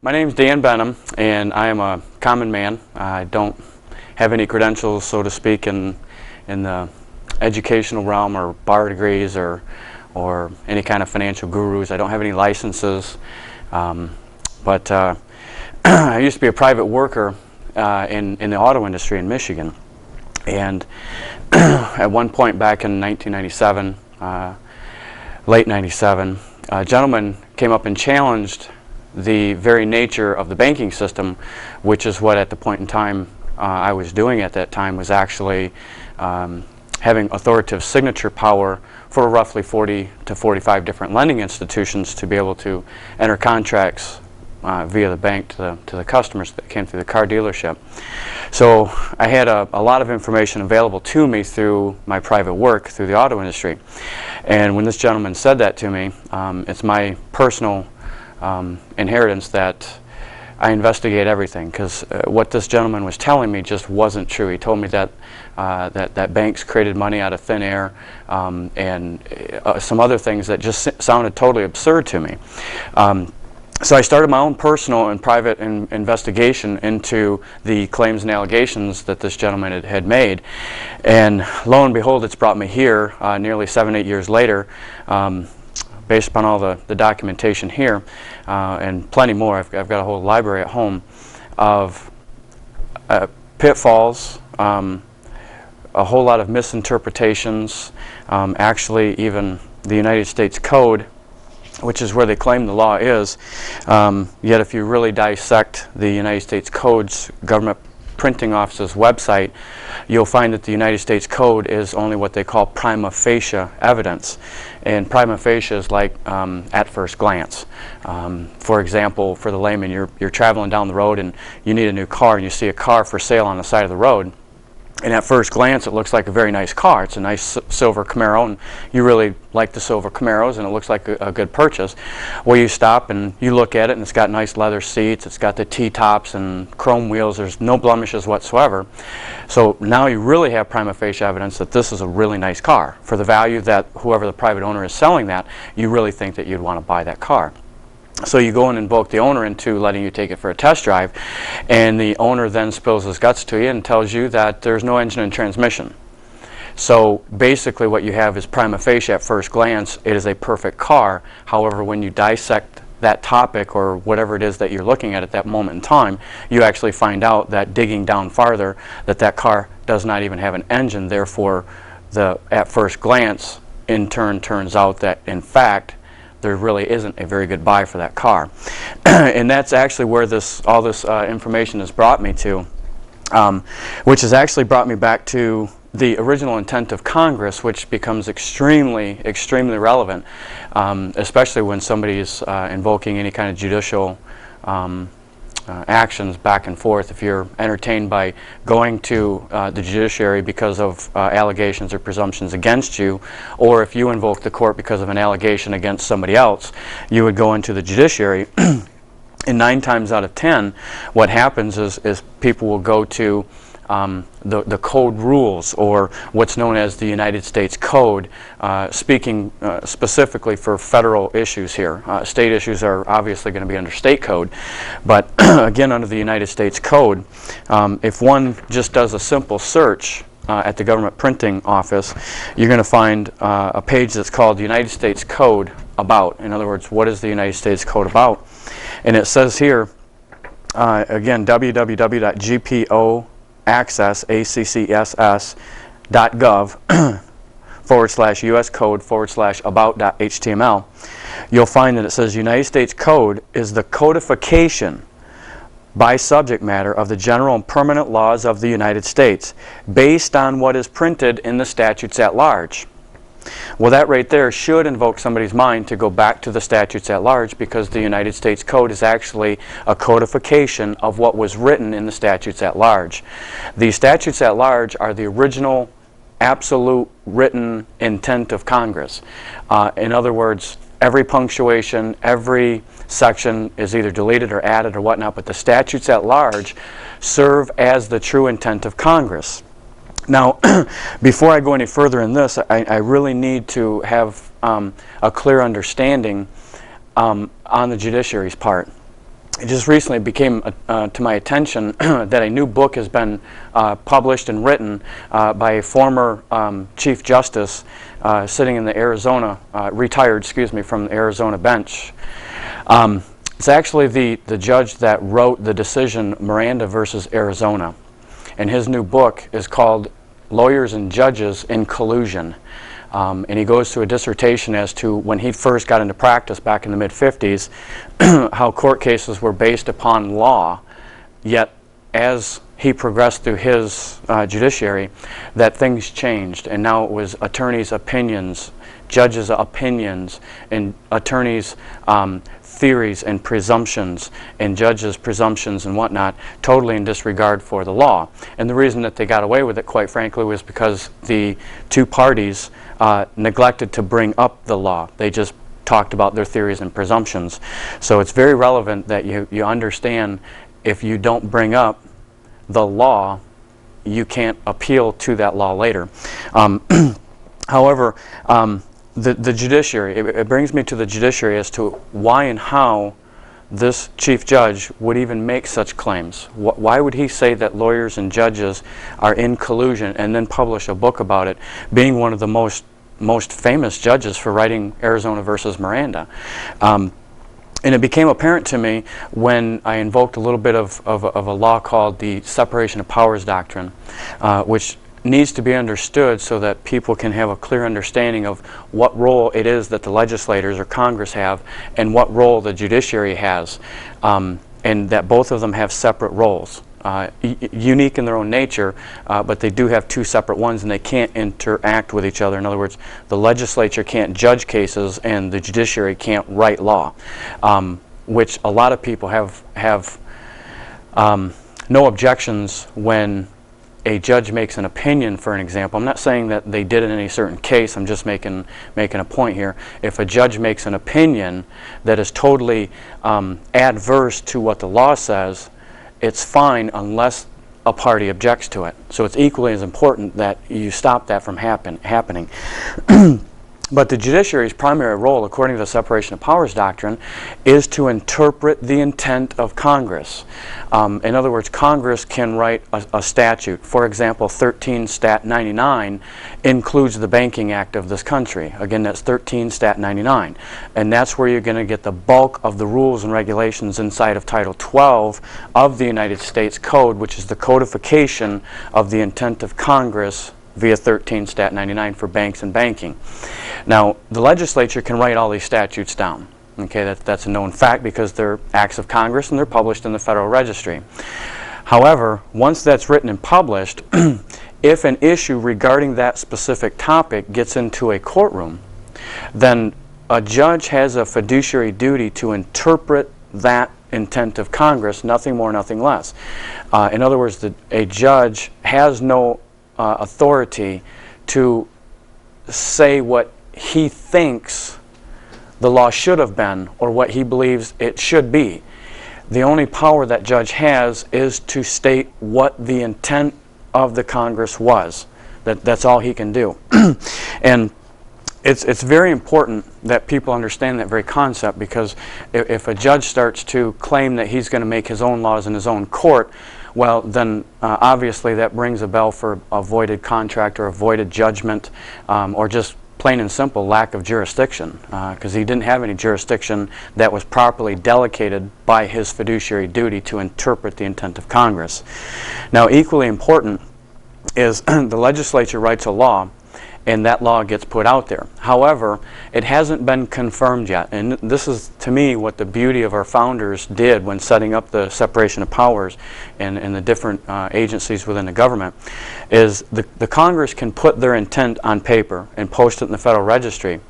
My name is Dan Benham, and I am a common man. I don't have any credentials, so to speak, in the educational realm or bar degrees or any kind of financial gurus. I don't have any licenses, but I used to be a private worker in the auto industry in Michigan. And at one point back in 1997, late 97, a gentleman came up and challenged the very nature of the banking system, which is what at the point in time I was doing at that time, was actually having authoritative signature power for roughly 40 to 45 different lending institutions to be able to enter contracts via the bank to the customers that came through the car dealership. So I had a lot of information available to me through my private work through the auto industry. And when this gentleman said that to me, it's my personal inheritance that I investigate everything, because what this gentleman was telling me just wasn't true. He told me that that banks created money out of thin air, and some other things that just sounded totally absurd to me. So I started my own personal and private investigation into the claims and allegations that this gentleman had made, and lo and behold, it's brought me here nearly 7-8 years later. Based upon all the documentation here and plenty more, I've got a whole library at home of pitfalls, a whole lot of misinterpretations, actually even the United States Code, which is where they claim the law is. Yet if you really dissect the United States Code's government printing office's website, you'll find that the United States Code is only what they call prima facie evidence. And prima facie is like at first glance. For example, for the layman, you're traveling down the road and you need a new car, and you see a car for sale on the side of the road. And at first glance, it looks like a very nice car. It's a nice silver Camaro, and you really like the silver Camaros, and it looks like a good purchase. Well, you stop and you look at it, and it's got nice leather seats. It's got the T-tops and chrome wheels. There's no blemishes whatsoever. So now you really have prima facie evidence that this is a really nice car. For the value that whoever the private owner is selling that, you really think that you'd want to buy that car. So you go and invoke the owner into letting you take it for a test drive, and the owner then spills his guts to you and tells you that there's no engine and transmission. So basically what you have is prima facie at first glance, it is a perfect car. However, when you dissect that topic or whatever it is that you're looking at that moment in time, you actually find out that digging down farther, that car does not even have an engine. Therefore, at first glance, in turn, turns out that in fact there really isn't a very good buy for that car. And that's actually where all this information has brought me to, which has actually brought me back to the original intent of Congress, which becomes extremely, extremely relevant, especially when somebody is invoking any kind of judicial actions back and forth. If you're entertained by going to the judiciary because of allegations or presumptions against you, or if you invoke the court because of an allegation against somebody else, you would go into the judiciary. And 9 times out of 10, what happens is people will go to the code rules, or what's known as the United States Code, speaking specifically for federal issues here. State issues are obviously going to be under state code, but again under the United States Code, if one just does a simple search at the government printing office, you're going to find a page that's called the United States Code About. In other words, what is the United States Code about? And it says here, again, www.access.gov/US code/about.html, you'll find that it says United States Code is the codification by subject matter of the general and permanent laws of the United States based on what is printed in the statutes at large. Well, that right there should invoke somebody's mind to go back to the statutes at large, because the United States Code is actually a codification of what was written in the statutes at large. The statutes at large are the original absolute written intent of Congress. In other words, every punctuation, every section is either deleted or added or whatnot, but the statutes at large serve as the true intent of Congress. Now, before I go any further in this, I really need to have a clear understanding on the judiciary's part. it just recently became to my attention that a new book has been published and written by a former Chief Justice sitting in the Arizona, retired, excuse me, from the Arizona bench. It's actually the judge that wrote the decision Miranda versus Arizona. And his new book is called Lawyers and Judges in Collusion. And he goes through a dissertation as to when he first got into practice back in the mid-50s, how court cases were based upon law, yet as he progressed through his judiciary, that things changed, and now it was attorneys' opinions, judges' opinions, and attorneys' theories and presumptions, and judges' presumptions and whatnot, totally in disregard for the law. And the reason that they got away with it, quite frankly, was because the two parties neglected to bring up the law. They just talked about their theories and presumptions. So it's very relevant that you understand, if you don't bring up the law, you can't appeal to that law later. However, the judiciary, it brings me to the judiciary as to why and how this chief judge would even make such claims. Why would he say that lawyers and judges are in collusion and then publish a book about it, being one of the most famous judges for writing Arizona versus Miranda? And it became apparent to me when I invoked a little bit of a law called the Separation of Powers Doctrine, which needs to be understood so that people can have a clear understanding of what role it is that the legislators or Congress have and what role the judiciary has, and that both of them have separate roles. Unique in their own nature, but they do have two separate ones, and they can't interact with each other. In other words, the legislature can't judge cases and the judiciary can't write law, which a lot of people have no objections when a judge makes an opinion, for an example. I'm not saying that they did in any certain case, I'm just making a point here. If a judge makes an opinion that is totally adverse to what the law says, it's fine unless a party objects to it. So it's equally as important that you stop that from happening. But the judiciary's primary role, according to the Separation of Powers Doctrine, is to interpret the intent of Congress. In other words, Congress can write a statute. For example, 13 Stat 99 includes the Banking Act of this country. Again, that's 13 Stat 99. And that's where you're going to get the bulk of the rules and regulations inside of Title 12 of the United States Code, which is the codification of the intent of Congress via 13 Stat 99 for banks and banking. Now, the legislature can write all these statutes down. Okay, that's a known fact because they're acts of Congress and they're published in the Federal Registry. However, once that's written and published, if an issue regarding that specific topic gets into a courtroom, then a judge has a fiduciary duty to interpret that intent of Congress, nothing more, nothing less. In other words, a judge has no authority to say what he thinks the law should have been or what he believes it should be. The only power that judge has is to state what the intent of the Congress was. That's all he can do. And it's very important that people understand that very concept, because if a judge starts to claim that he's going to make his own laws in his own court, well, then obviously that brings a bell for a voided contract or a voided judgment, or just plain and simple lack of jurisdiction, because he didn't have any jurisdiction that was properly delegated by his fiduciary duty to interpret the intent of Congress. Now, equally important is the legislature writes a law, and that law gets put out there. However, it hasn't been confirmed yet, and this is, to me, what the beauty of our founders did when setting up the separation of powers and the different agencies within the government, is the Congress can put their intent on paper and post it in the Federal Registry,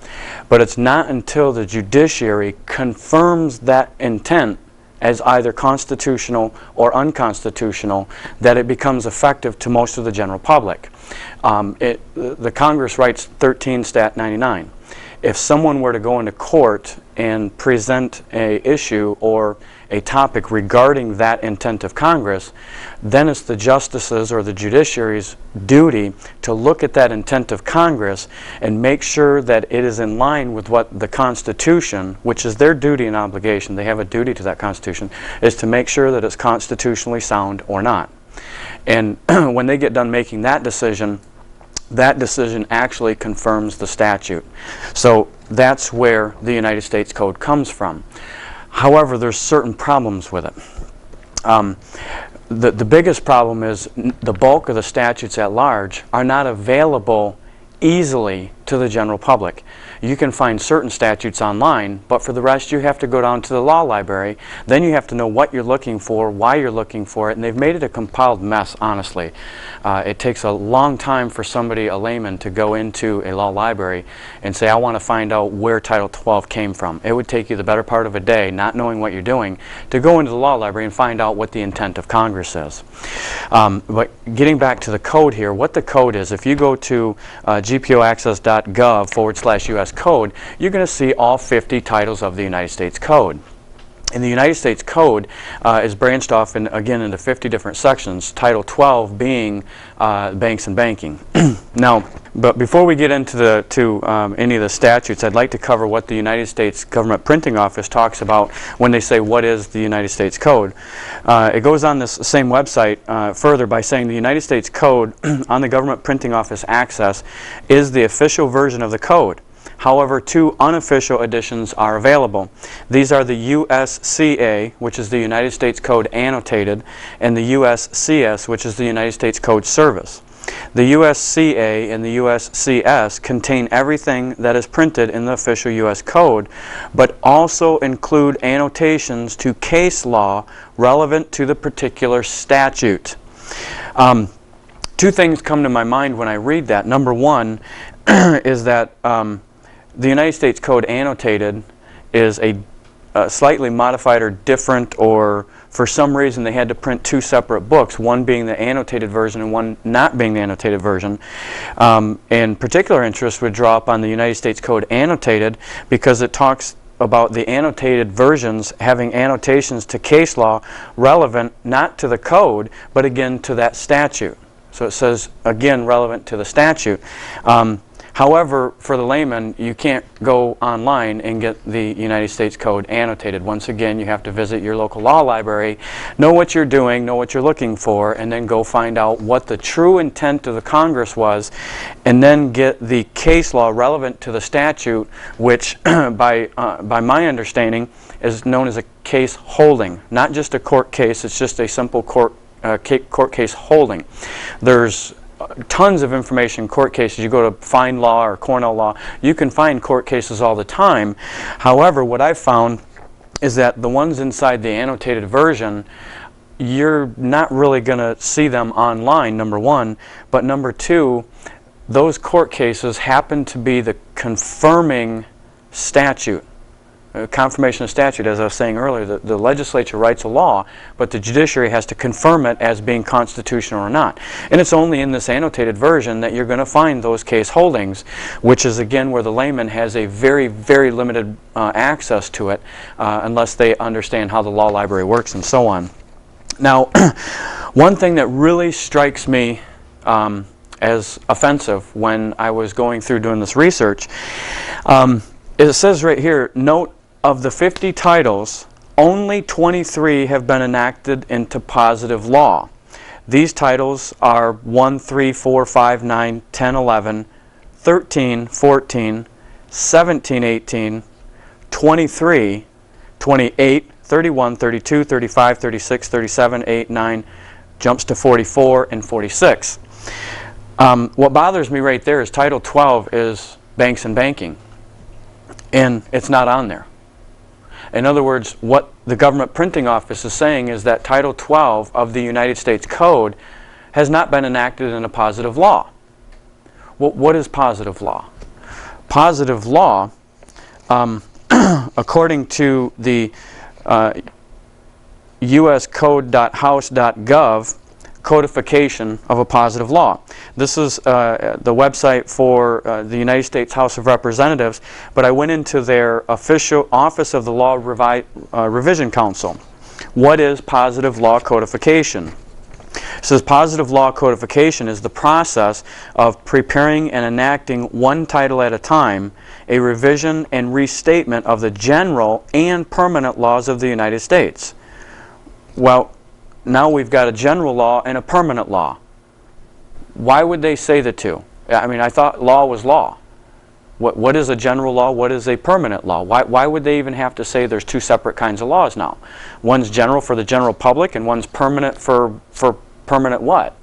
but it's not until the judiciary confirms that intent as either constitutional or unconstitutional that it becomes effective to most of the general public. The Congress writes 13 Stat 99. If someone were to go into court and present a issue or a topic regarding that intent of Congress, then it's the justices or the judiciary's duty to look at that intent of Congress and make sure that it is in line with what the Constitution, which is their duty and obligation, they have a duty to that Constitution, is to make sure that it's constitutionally sound or not. And when they get done making that decision actually confirms the statute. So that's where the United States Code comes from. However, there's certain problems with it. The biggest problem is the bulk of the statutes at large are not available easily to the general public. You can find certain statutes online, but for the rest you have to go down to the law library. Then you have to know what you're looking for, why you're looking for it, and they've made it a compiled mess, honestly. It takes a long time for somebody, a layman, to go into a law library and say, I want to find out where Title 12 came from. It would take you the better part of a day, not knowing what you're doing, to go into the law library and find out what the intent of Congress is. But getting back to the code here, what the code is, if you go to gpoaccess.gov/US Code, you're going to see all 50 titles of the United States Code. And the United States Code is branched off again into 50 different sections, Title 12 being banks and banking. Now, but before we get into any of the statutes, I'd like to cover what the United States Government Printing Office talks about when they say, what is the United States Code? It goes on this same website further by saying the United States Code on the Government Printing Office Access is the official version of the code. However, 2 unofficial editions are available. These are the USCA, which is the United States Code Annotated, and the USCS, which is the United States Code Service. The USCA and the USCS contain everything that is printed in the official U.S. Code, but also include annotations to case law relevant to the particular statute. 2 things come to my mind when I read that. Number one is that the United States Code Annotated is a slightly modified or different, or for some reason they had to print 2 separate books, one being the annotated version and one not being the annotated version. And particular interest would draw up on the United States Code Annotated because it talks about the annotated versions having annotations to case law relevant not to the code, but again to that statute. So it says, again, relevant to the statute. However, for the layman, you can't go online and get the United States Code Annotated. Once again, you have to visit your local law library, know what you're doing, know what you're looking for, and then go find out what the true intent of the Congress was, and then get the case law relevant to the statute, which, by my understanding, is known as a case holding. Not just a court case, it's just a simple court case holding. There's tons of information in court cases. You go to Fine Law or Cornell Law, you can find court cases all the time. However, what I've found is that the ones inside the annotated version, you're not really going to see them online, number one. But number two, those court cases happen to be the confirming statute. Confirmation of statute, as I was saying earlier, the legislature writes a law, but the judiciary has to confirm it as being constitutional or not. And it's only in this annotated version that you're going to find those case holdings, which is again where the layman has a very, very limited access to it unless they understand how the law library works and so on. Now, one thing that really strikes me as offensive when I was going through doing this research is it says right here, note, of the 50 titles, only 23 have been enacted into positive law. These titles are 1, 3, 4, 5, 9, 10, 11, 13, 14, 17, 18, 23, 28, 31, 32, 35, 36, 37, 8, 9, jumps to 44 and 46. What bothers me right there is Title 12 is banks and banking, and it's not on there. In other words, what the Government Printing Office is saying is that Title 12 of the United States Code has not been enacted in a positive law. Well, what is positive law? Positive law, according to the uscode.house.gov, Codification of a positive law. This is the website for the United States House of Representatives, but I went into their official Office of the Law Revision Council. What is positive law codification? It says positive law codification is the process of preparing and enacting one title at a time, a revision and restatement of the general and permanent laws of the United States. Well, now we've got a general law and a permanent law. Why would they say the two? I mean, I thought law was law. What is a general law? What is a permanent law? Why would they even have to say there's two separate kinds of laws now? One's general for the general public and one's permanent for permanent what?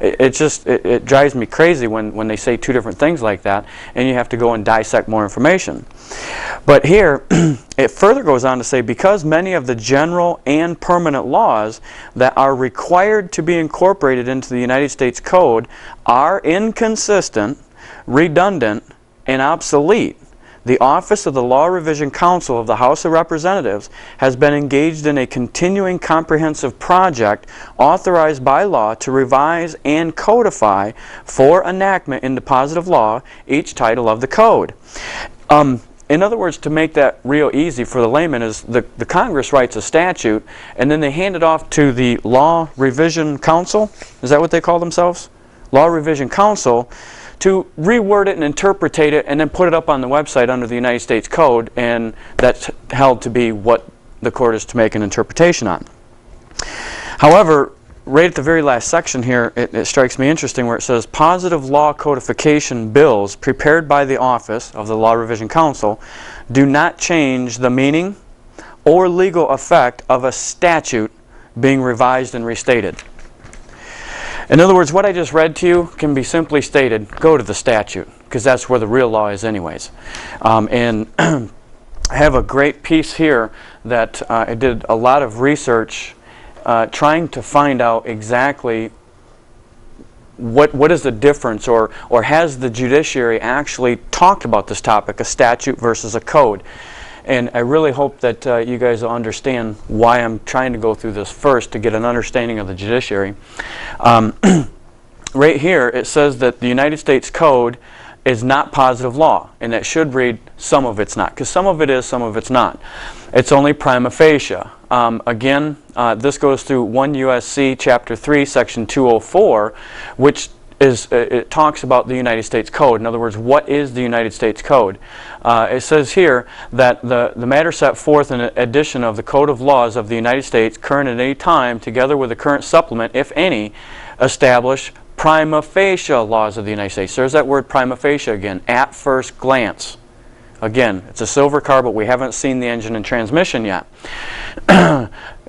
It drives me crazy when they say two different things like that, and you have to go and dissect more information. But here, it further goes on to say, because many of the general and permanent laws that are required to be incorporated into the United States Code are inconsistent, redundant, and obsolete, the Office of the Law Revision Council of the House of Representatives has been engaged in a continuing comprehensive project authorized by law to revise and codify for enactment into positive law each title of the code. In other words, to make that real easy for the layman, is the Congress writes a statute and then they hand it off to the Law Revision Council. Is that what they call themselves? Law Revision Council, to reword it and interpretate it and then put it up on the website under the United States Code, and that's held to be what the court is to make an interpretation on. However, right at the very last section here, it strikes me interesting where it says positive law codification bills prepared by the Office of the Law Revision Council do not change the meaning or legal effect of a statute being revised and restated. In other words, what I just read to you can be simply stated, go to the statute, because that's where the real law is anyways. And I have a great piece here that I did a lot of research trying to find out exactly what is the difference, or has the judiciary actually talked about this topic, a statute versus a code. And I really hope that you guys will understand why I'm trying to go through this first, to get an understanding of the judiciary. Right here it says that the United States Code is not positive law, and that should read some of it's not, because some of it is, some of it's not. It's only prima facie. Again, this goes through 1 U.S.C. Chapter 3, Section 204, which it talks about the United States Code. In other words, what is the United States Code? It says here that the matter set forth in an edition of the Code of Laws of the United States, current at any time, together with the current supplement, if any, establish prima facie laws of the United States. There's that word prima facie again, at first glance. Again, it's a silver car, but we haven't seen the engine and transmission yet.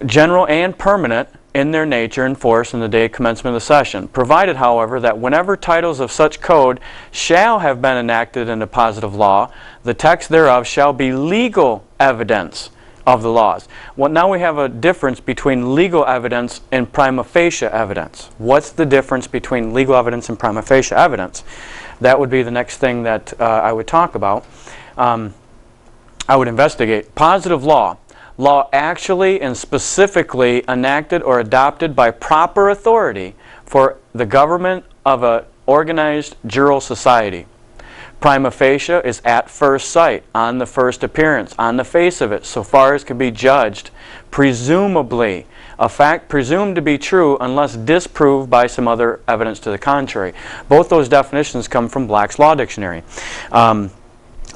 General and permanent in their nature and force in the day of commencement of the session, provided, however, that whenever titles of such code shall have been enacted into positive law, the text thereof shall be legal evidence of the laws. Well, now we have a difference between legal evidence and prima facie evidence. What's the difference between legal evidence and prima facie evidence? That would be the next thing that I would talk about. I would investigate. Positive law. Law actually and specifically enacted or adopted by proper authority for the government of an organized jural society. Prima facie is at first sight, on the first appearance, on the face of it, so far as can be judged, presumably, a fact presumed to be true unless disproved by some other evidence to the contrary. Both those definitions come from Black's Law Dictionary.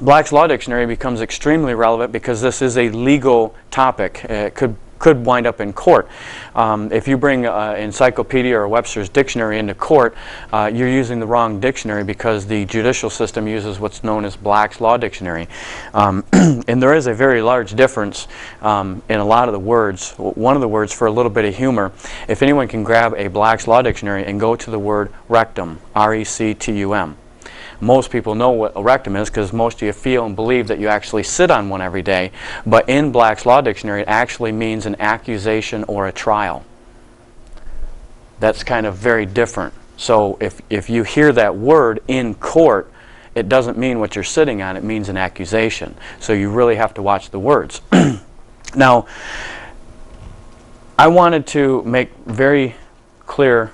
Black's Law Dictionary becomes extremely relevant because this is a legal topic. It could wind up in court. If you bring an encyclopedia or Webster's Dictionary into court, you're using the wrong dictionary, because the judicial system uses what's known as Black's Law Dictionary. And there is a very large difference in a lot of the words. One of the words, for a little bit of humor, if anyone can grab a Black's Law Dictionary and go to the word rectum, R-E-C-T-U-M. Most people know what a rectum is, because most of you feel and believe that you actually sit on one every day. But in Black's Law Dictionary, it actually means an accusation or a trial. That's kind of very different. So if you hear that word in court, it doesn't mean what you're sitting on. It means an accusation. So you really have to watch the words. Now, I wanted to make very clear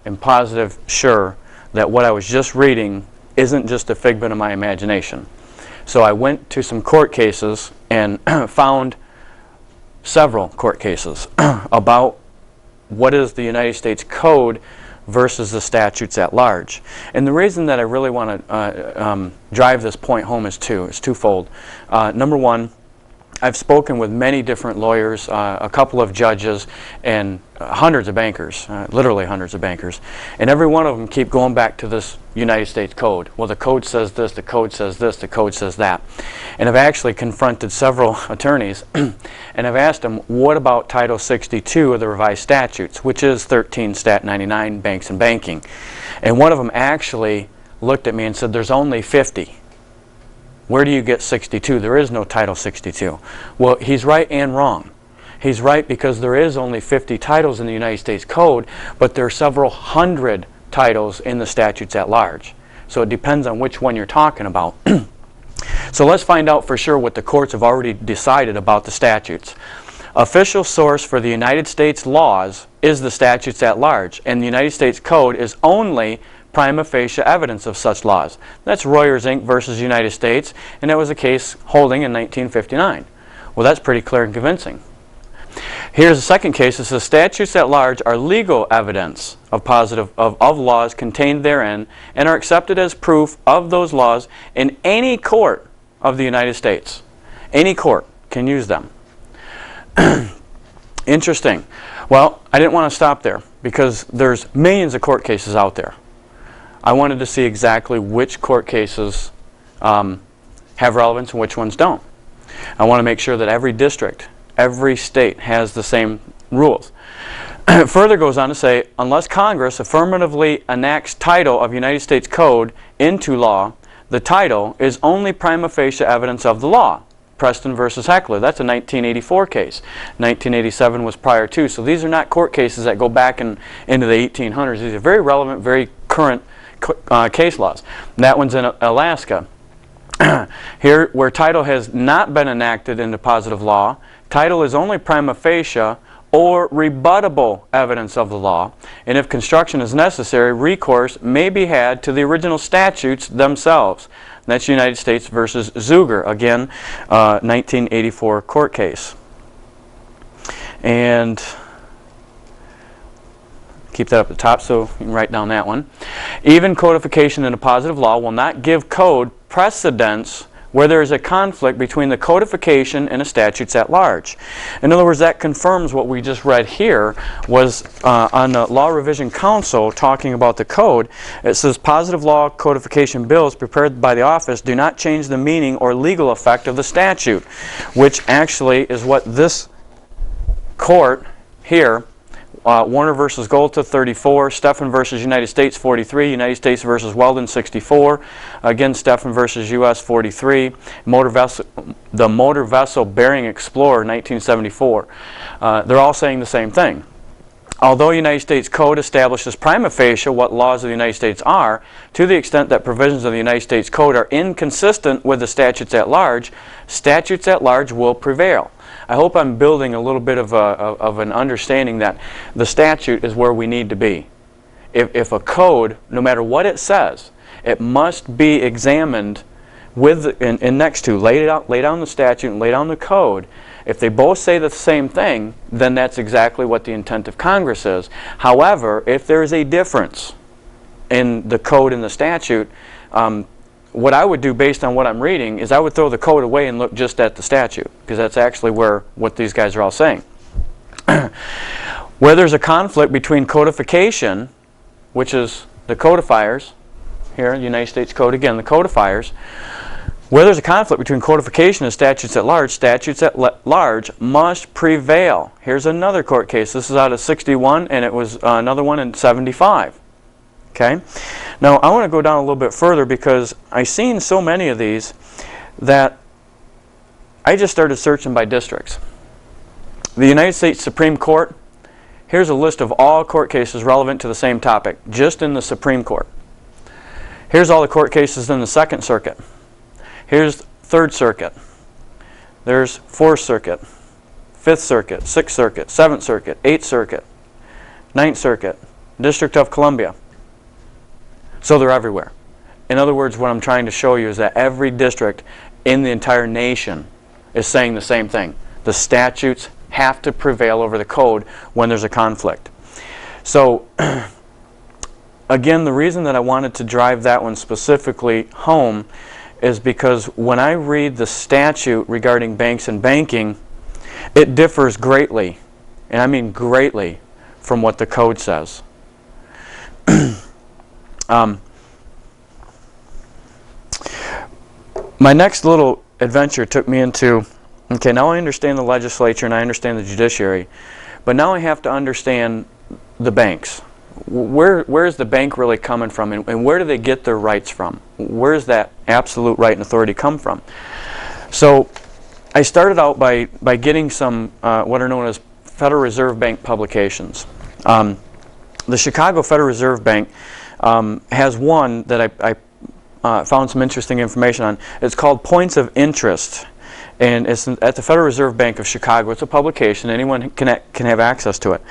and positive sure that what I was just reading isn't just a figment of my imagination. So I went to some court cases and found several court cases about what is the United States Code versus the statutes at large. And the reason that I really want to drive this point home is twofold. Number one, I've spoken with many different lawyers, a couple of judges, and hundreds of bankers, literally hundreds of bankers, and every one of them keep going back to this United States Code. Well, the code says this, the code says this, the code says that. And I've actually confronted several attorneys, and I've asked them, what about Title 62 of the revised statutes, which is 13 Stat 99, Banks and Banking. And one of them actually looked at me and said, there's only 50. Where do you get 62? There is no Title 62. Well, he's right and wrong. He's right because there is only 50 titles in the United States Code, but there are several hundred titles in the statutes at large. So it depends on which one you're talking about. So let's find out for sure what the courts have already decided about the statutes. Official source for the United States laws is the statutes at large, and the United States Code is only prima facie evidence of such laws. That's Royers Inc. versus United States, and that was a case holding in 1959. Well, that's pretty clear and convincing. Here's a second case. It says statutes at large are legal evidence of laws contained therein and are accepted as proof of those laws in any court of the United States. Any court can use them. Interesting. Well, I didn't want to stop there because there's millions of court cases out there. I wanted to see exactly which court cases have relevance and which ones don't. I want to make sure that every district, every state has the same rules. It further goes on to say, unless Congress affirmatively enacts title of United States Code into law, the title is only prima facie evidence of the law. Preston versus Heckler, that's a 1984 case. 1987 was prior to. So these are not court cases that go back into the 1800s. These are very relevant, very current case laws. And that one's in Alaska. Here, where title has not been enacted into positive law, title is only prima facie or rebuttable evidence of the law, and if construction is necessary, recourse may be had to the original statutes themselves. And that's United States versus Zuger, again, 1984 court case. And keep that up at the top so you can write down that one. Even codification in a positive law will not give code precedence where there is a conflict between the codification and the statutes at large. In other words, that confirms what we just read here was on the Law Revision Council talking about the code. It says positive law codification bills prepared by the office do not change the meaning or legal effect of the statute, which actually is what this court here, Warner versus Golta 34, Stephan versus United States 43, United States versus Weldon 64, again Stephan versus US 43, the Motor Vessel Bearing Explorer 1974. They're all saying the same thing. Although United States Code establishes prima facie what laws of the United States are, to the extent that provisions of the United States Code are inconsistent with the statutes at large will prevail. I hope I'm building a little bit of an understanding that the statute is where we need to be. If a code, no matter what it says, it must be examined with and next to, lay down the statute and lay down the code. If they both say the same thing, then that's exactly what the intent of Congress is. However, if there is a difference in the code and the statute, what I would do based on what I'm reading is I would throw the code away and look just at the statute, because that's actually what these guys are all saying. Where there's a conflict between codification, which is the codifiers, here, the United States Code, again, the codifiers, where there's a conflict between codification and statutes at large must prevail. Here's another court case. This is out of 61, and it was another one in 75. Okay? Now, I want to go down a little bit further because I've seen so many of these that I just started searching by districts. The United States Supreme Court, here's a list of all court cases relevant to the same topic, just in the Supreme Court. Here's all the court cases in the Second Circuit. Here's Third Circuit. There's Fourth Circuit, Fifth Circuit, Sixth Circuit, Seventh Circuit, Eighth Circuit, Ninth Circuit, District of Columbia. So they're everywhere. In other words, what I'm trying to show you is that every district in the entire nation is saying the same thing. The statutes have to prevail over the code when there's a conflict. So again, the reason that I wanted to drive that one specifically home is because when I read the statute regarding banks and banking, it differs greatly, and I mean greatly, from what the code says. My next little adventure took me into, okay, now I understand the legislature and I understand the judiciary, but now I have to understand the banks. Where is the bank really coming from, and where do they get their rights from? Where does that absolute right and authority come from? So I started out by getting some what are known as Federal Reserve Bank publications. The Chicago Federal Reserve Bank has one that I found some interesting information on. It's called Points of Interest, and it's at the Federal Reserve Bank of Chicago. It's a publication. Anyone can have access to it.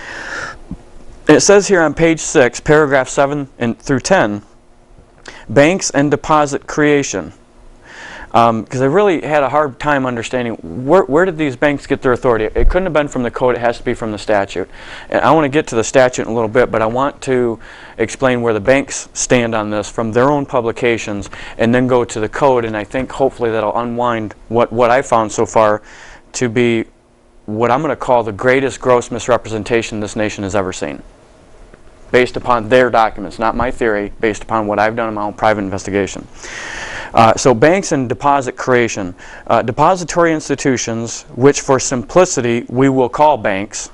It says here on page 6, paragraph 7 through 10, banks and deposit creation. Because I really had a hard time understanding where did these banks get their authority. It couldn't have been from the code. It has to be from the statute. And I want to get to the statute in a little bit, but I want to explain where the banks stand on this from their own publications, and then go to the code, and I think hopefully that'll unwind what I found so far to be what I'm going to call the greatest gross misrepresentation this nation has ever seen, based upon their documents, not my theory, based upon what I've done in my own private investigation. So banks and deposit creation. Depository institutions, which for simplicity we will call banks.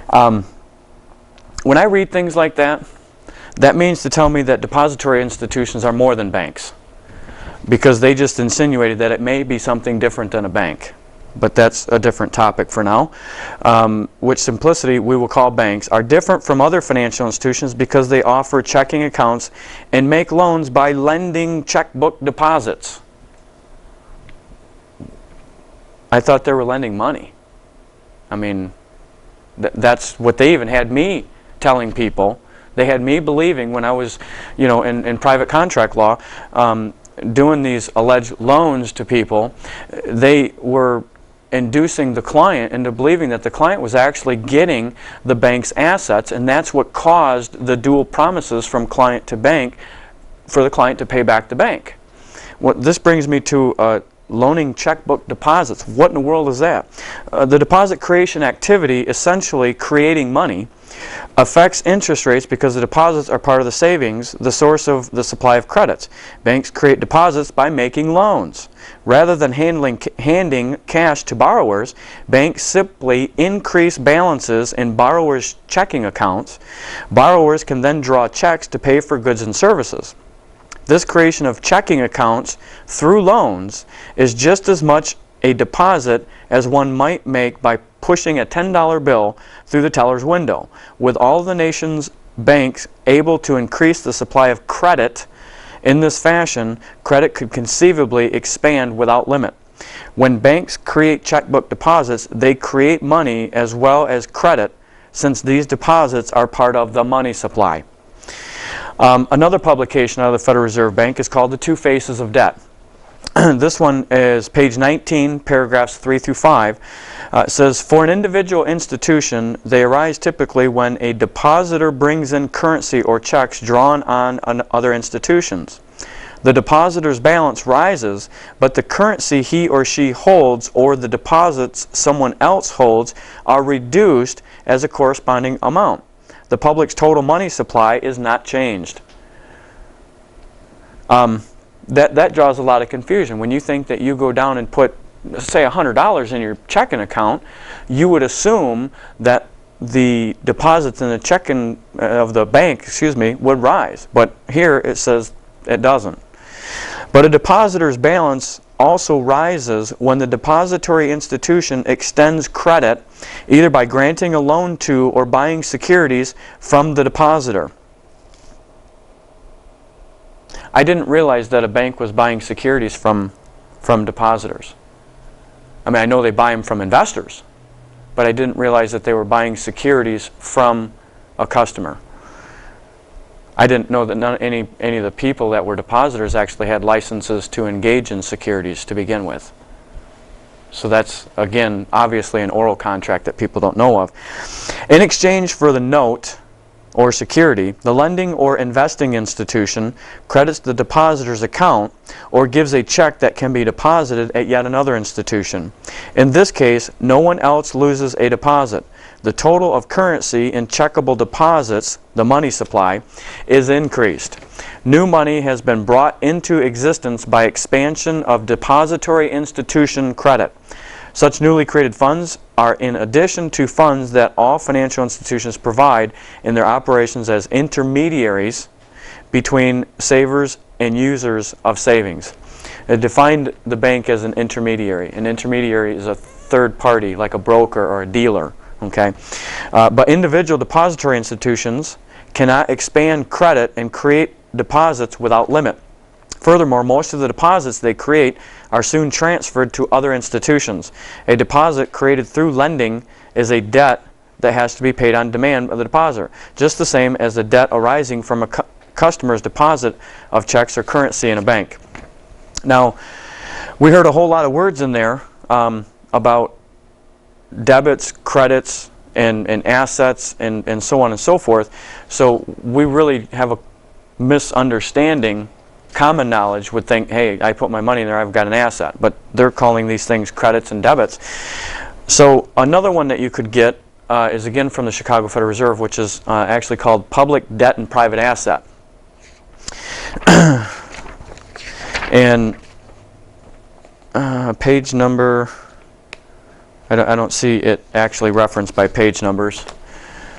When I read things like that, that means to tell me that depository institutions are more than banks, because they just insinuated that it may be something different than a bank. But that's a different topic for now. Which simplicity we will call banks, are different from other financial institutions because they offer checking accounts and make loans by lending checkbook deposits. I thought they were lending money. I mean, that's what they even had me telling people. They had me believing when I was, in private contract law, doing these alleged loans to people, they were inducing the client into believing that the client was actually getting the bank's assets, and that's what caused the dual promises from client to bank for the client to pay back the bank. This brings me to loaning checkbook deposits. What in the world is that? The deposit creation activity, essentially creating money, affects interest rates because the deposits are part of the savings, the source of the supply of credits. Banks create deposits by making loans. Rather than handing cash to borrowers, banks simply increase balances in borrowers' checking accounts. Borrowers can then draw checks to pay for goods and services. This creation of checking accounts through loans is just as much a deposit as one might make by pushing a $10 bill through the teller's window. With all the nation's banks able to increase the supply of credit in this fashion, credit could conceivably expand without limit. When banks create checkbook deposits, they create money as well as credit, since these deposits are part of the money supply. Another publication out of the Federal Reserve Bank is called The Two Faces of Debt. This one is page 19, paragraphs 3 through 5. It says, for an individual institution, they arise typically when a depositor brings in currency or checks drawn on other institutions. The depositor's balance rises, but the currency he or she holds or the deposits someone else holds are reduced as a corresponding amount. The public's total money supply is not changed. That draws a lot of confusion. When you think that you go down and put, say, $100 in your checking account, you would assume that the deposits in the checking of the bank, would rise. But here it says it doesn't. But a depositor's balance also rises when the depository institution extends credit, either by granting a loan to or buying securities from the depositor. I didn't realize that a bank was buying securities from depositors. I mean, I know they buy them from investors, but I didn't realize that they were buying securities from a customer. I didn't know that any of the people that were depositors actually had licenses to engage in securities to begin with. So that's, again, obviously an oral contract that people don't know of. In exchange for the note or security, the lending or investing institution credits the depositor's account or gives a check that can be deposited at yet another institution. In this case, no one else loses a deposit. The total of currency in checkable deposits, the money supply, is increased. New money has been brought into existence by expansion of depository institution credit. Such newly created funds are in addition to funds that all financial institutions provide in their operations as intermediaries between savers and users of savings. It defined the bank as an intermediary. An intermediary is a third party, like a broker or a dealer. Okay, but individual depository institutions cannot expand credit and create deposits without limit. Furthermore, most of the deposits they create are soon transferred to other institutions. A deposit created through lending is a debt that has to be paid on demand by the depositor, just the same as a debt arising from a customer's deposit of checks or currency in a bank. Now, we heard a whole lot of words in there about debits, credits, and assets, and so on and so forth. So we really have a misunderstanding. Common knowledge would think, hey, I put my money in there, I've got an asset. But they're calling these things credits and debits. So another one that you could get is again from the Chicago Federal Reserve, which is actually called Public Debt and Private Asset. And page number, I don't see it actually referenced by page numbers.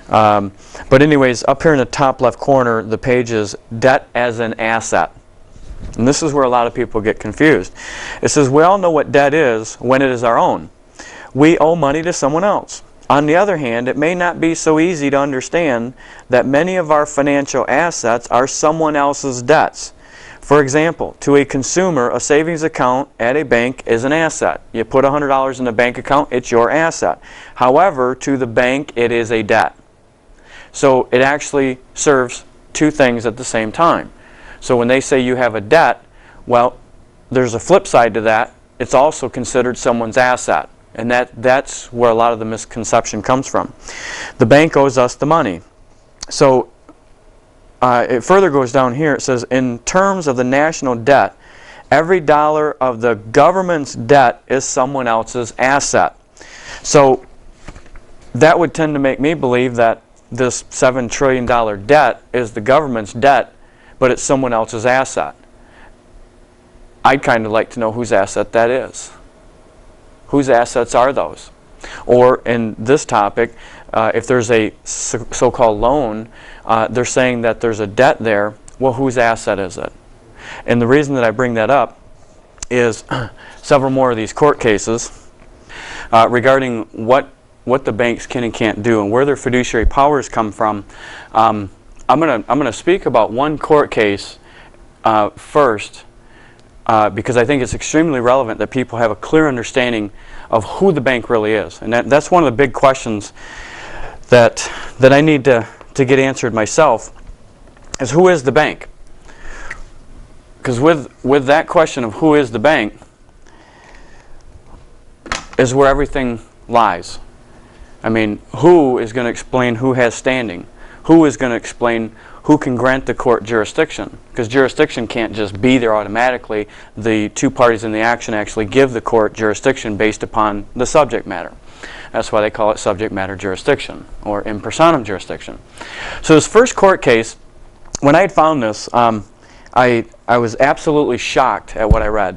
But anyways, up here in the top left corner, the page is Debt as an Asset. And this is where a lot of people get confused. It says, we all know what debt is when it is our own. We owe money to someone else. On the other hand, it may not be so easy to understand that many of our financial assets are someone else's debts. For example, to a consumer, a savings account at a bank is an asset. You put $100 in the bank account, it's your asset. However, to the bank, it is a debt. So it actually serves two things at the same time. So when they say you have a debt, well, there's a flip side to that. It's also considered someone's asset. And that's where a lot of the misconception comes from. The bank owes us the money. So it further goes down here. It says, in terms of the national debt, every dollar of the government's debt is someone else's asset. So that would tend to make me believe that this $7 trillion debt is the government's debt, but it's someone else's asset. I'd kind of like to know whose asset that is. Whose assets are those? Or in this topic, if there's a so-called loan, they're saying that there's a debt there. Well, whose asset is it? And the reason that I bring that up is several more of these court cases regarding what the banks can and can't do and where their fiduciary powers come from. I'm gonna speak about one court case first because I think it's extremely relevant that people have a clear understanding of who the bank really is, and that's one of the big questions that I need to get answered myself. Is who is the bank? Because with that question of who is the bank is where everything lies. I mean, who is going to explain who has standing? Who is going to explain who can grant the court jurisdiction? Because jurisdiction can't just be there automatically. The two parties in the action actually give the court jurisdiction based upon the subject matter. That's why they call it subject matter jurisdiction or in personam jurisdiction. So this first court case, when I had found this, I was absolutely shocked at what I read.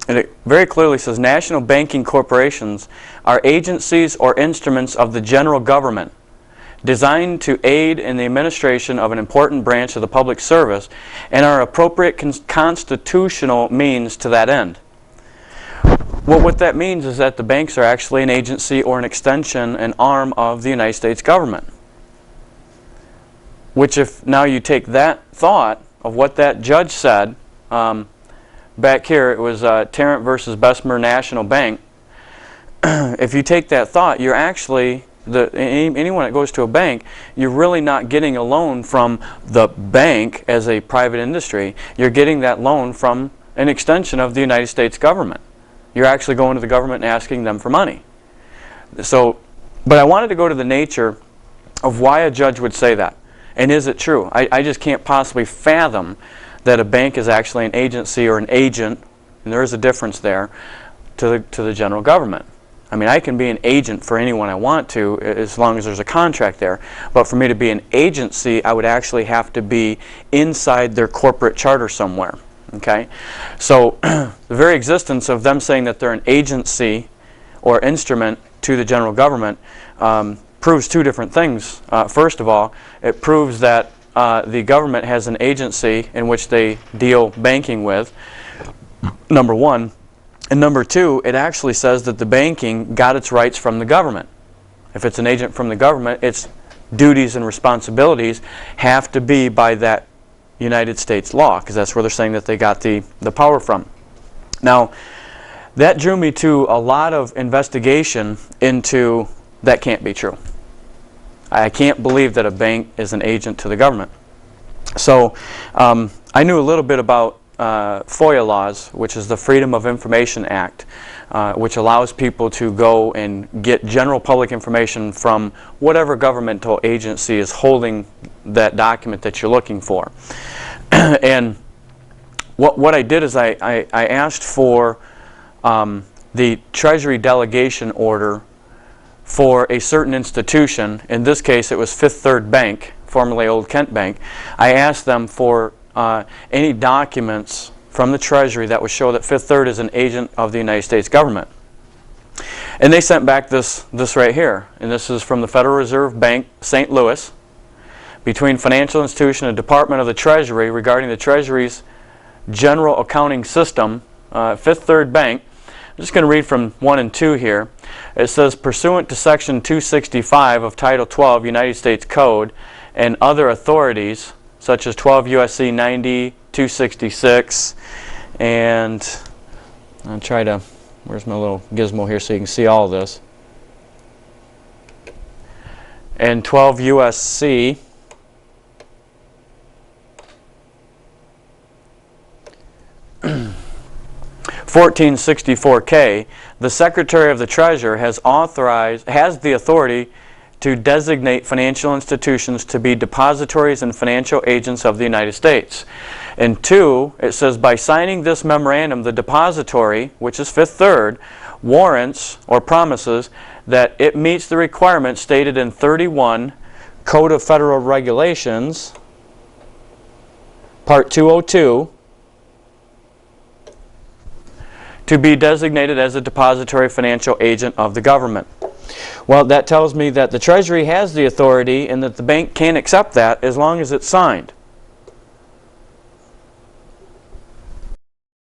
And it very clearly says, national banking corporations are agencies or instruments of the general government designed to aid in the administration of an important branch of the public service and are appropriate constitutional means to that end. Well, what that means is that the banks are actually an agency or an extension, an arm of the United States government. Which, if now you take that thought of what that judge said, back here it was Tarrant versus Bessemer National Bank. If you take that thought, you're actually, anyone that goes to a bank, you're really not getting a loan from the bank as a private industry. You're getting that loan from an extension of the United States government. You're actually going to the government and asking them for money. So, but I wanted to go to the nature of why a judge would say that. And is it true? I just can't possibly fathom that a bank is actually an agency or an agent, and there is a difference there, to the general government. I mean, I can be an agent for anyone I want to as long as there's a contract there. But for me to be an agency, I would actually have to be inside their corporate charter somewhere. Okay? So the very existence of them saying that they're an agency or instrument to the general government proves two different things. First of all, it proves that the government has an agency in which they deal banking with, number one. And number two, it actually says that the banking got its rights from the government. If it's an agent from the government, its duties and responsibilities have to be by that United States law, because that's where they're saying that they got the power from. Now, that drew me to a lot of investigation into that can't be true. I can't believe that a bank is an agent to the government. So I knew a little bit about FOIA laws, which is the Freedom of Information Act, which allows people to go and get general public information from whatever governmental agency is holding that document that you're looking for. And what I did is I asked for the Treasury delegation order for a certain institution. In this case, it was Fifth Third Bank, formerly Old Kent Bank. I asked them for any documents from the Treasury that would show that Fifth Third is an agent of the United States government. And they sent back this right here. And this is from the Federal Reserve Bank, St. Louis, between financial institution and Department of the Treasury regarding the Treasury's general accounting system, Fifth Third Bank. I'm just going to read from 1 and 2 here. It says, pursuant to Section 265 of Title 12 United States Code and other authorities, such as 12 U.S.C. 90, 266, and I'll try to, where's my little gizmo here so you can see all of this, and 12 U.S.C. (1464K), the Secretary of the Treasury has the authority to designate financial institutions to be depositories and financial agents of the United States. And 2, it says, by signing this memorandum, the depository, which is Fifth Third, warrants or promises that it meets the requirements stated in 31 Code of Federal Regulations, Part 202, to be designated as a depository financial agent of the government. Well, that tells me that the Treasury has the authority and that the bank can accept that as long as it's signed.